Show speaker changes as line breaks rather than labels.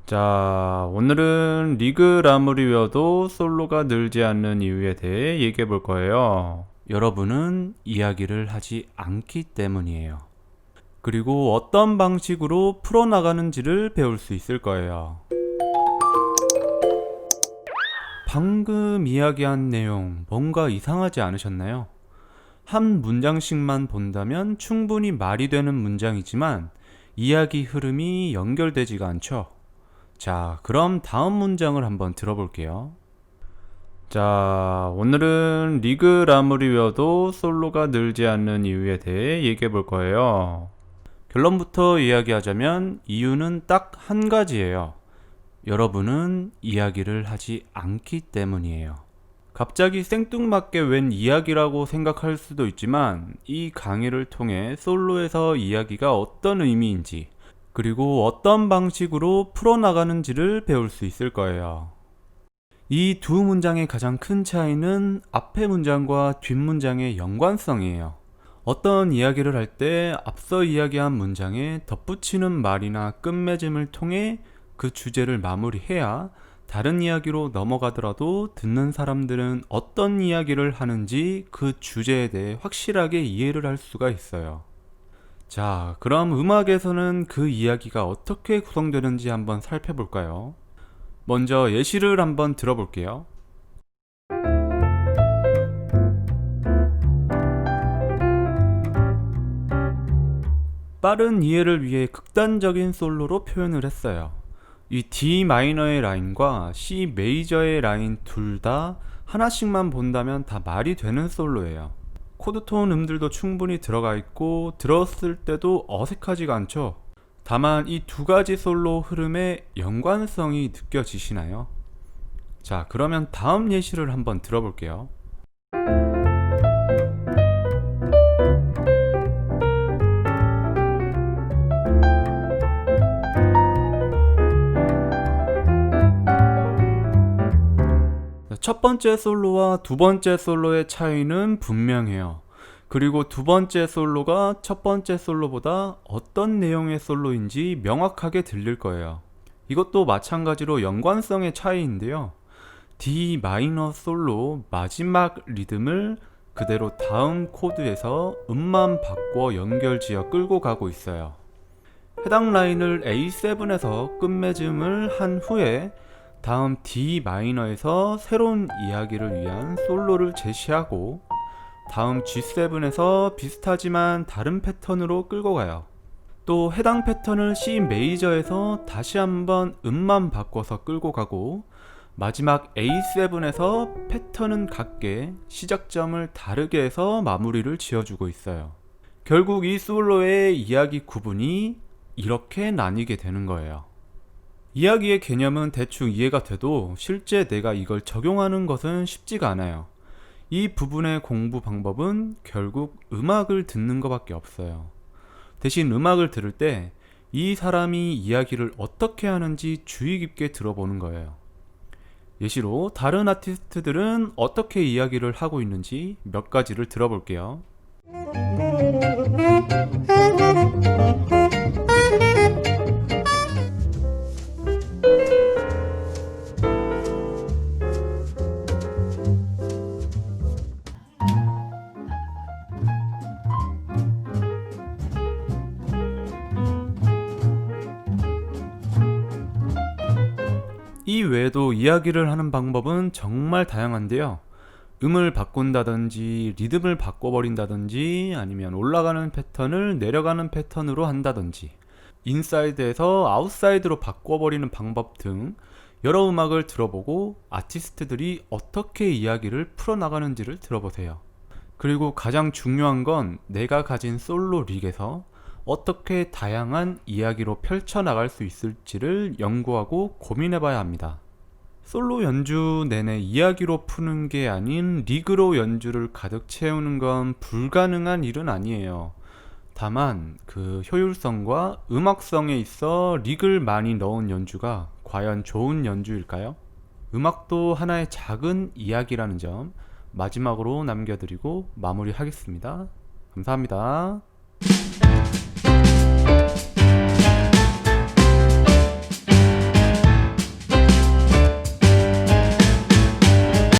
자, 오늘은 리그를 아무리 외워도 솔로가 늘지 않는 이유에 대해 얘기해 볼 거예요. 여러분은 이야기를 하지 않기 때문이에요. 그리고 어떤 방식으로 풀어나가는지를 배울 수 있을 거예요. 방금 이야기한 내용 뭔가 이상하지 않으셨나요? 한 문장씩만 본다면 충분히 말이 되는 문장이지만 이야기 흐름이 연결되지가 않죠. 자, 그럼 다음 문장을 한번 들어볼게요. 자, 오늘은 리그를 아무리 외워도 솔로가 늘지 않는 이유에 대해 얘기해 볼 거예요. 결론부터 이야기하자면 이유는 딱 한 가지예요. 여러분은 이야기를 하지 않기 때문이에요. 갑자기 생뚱맞게 웬 이야기라고 생각할 수도 있지만 이 강의를 통해 솔로에서 이야기가 어떤 의미인지 그리고 어떤 방식으로 풀어나가는지를 배울 수 있을 거예요. 이 두 문장의 가장 큰 차이는 앞의 문장과 뒷 문장의 연관성이에요. 어떤 이야기를 할 때 앞서 이야기한 문장에 덧붙이는 말이나 끝맺음을 통해 그 주제를 마무리해야 다른 이야기로 넘어가더라도 듣는 사람들은 어떤 이야기를 하는지 그 주제에 대해 확실하게 이해를 할 수가 있어요. 자, 그럼 음악에서는 그 이야기가 어떻게 구성되는지 한번 살펴볼까요? 먼저 예시를 한번 들어볼게요. 빠른 이해를 위해 극단적인 솔로로 표현을 했어요. 이 D 마이너의 라인과 C 메이저의 라인 둘 다 하나씩만 본다면 다 말이 되는 솔로예요. 코드톤 음들도 충분히 들어가 있고 들었을 때도 어색하지가 않죠. 다만 이 두 가지 솔로 흐름의 연관성이 느껴지시나요? 자, 그러면 다음 예시를 한번 들어볼게요. 첫 번째 솔로와 두 번째 솔로의 차이는 분명해요. 그리고 두 번째 솔로가 첫 번째 솔로보다 어떤 내용의 솔로인지 명확하게 들릴 거예요. 이것도 마찬가지로 연관성의 차이인데요. D 마이너 솔로 마지막 리듬을 그대로 다음 코드에서 음만 바꿔 연결지어 끌고 가고 있어요. 해당 라인을 A7에서 끝맺음을 한 후에 다음 D 마이너에서 새로운 이야기를 위한 솔로를 제시하고 다음 G7에서 비슷하지만 다른 패턴으로 끌고 가요. 또 해당 패턴을 C 메이저에서 다시 한번 음만 바꿔서 끌고 가고 마지막 A7에서 패턴은 같게 시작점을 다르게 해서 마무리를 지어주고 있어요. 결국 이 솔로의 이야기 구분이 이렇게 나뉘게 되는 거예요. 이야기의 개념은 대충 이해가 돼도 실제 내가 이걸 적용하는 것은 쉽지가 않아요. 이 부분의 공부 방법은 결국 음악을 듣는 것밖에 없어요. 대신 음악을 들을 때 이 사람이 이야기를 어떻게 하는지 주의 깊게 들어보는 거예요. 예시로 다른 아티스트들은 어떻게 이야기를 하고 있는지 몇 가지를 들어볼게요. 이 외에도 이야기를 하는 방법은 정말 다양한데요. 음을 바꾼다든지 리듬을 바꿔버린다든지 아니면 올라가는 패턴을 내려가는 패턴으로 한다든지 인사이드에서 아웃사이드로 바꿔버리는 방법 등 여러 음악을 들어보고 아티스트들이 어떻게 이야기를 풀어나가는지를 들어보세요. 그리고 가장 중요한 건 내가 가진 솔로 릭에서 어떻게 다양한 이야기로 펼쳐나갈 수 있을지를 연구하고 고민해봐야 합니다. 솔로 연주 내내 이야기로 푸는 게 아닌 릭으로 연주를 가득 채우는 건 불가능한 일은 아니에요. 다만 그 효율성과 음악성에 있어 릭을 많이 넣은 연주가 과연 좋은 연주일까요? 음악도 하나의 작은 이야기라는 점 마지막으로 남겨드리고 마무리하겠습니다. 감사합니다.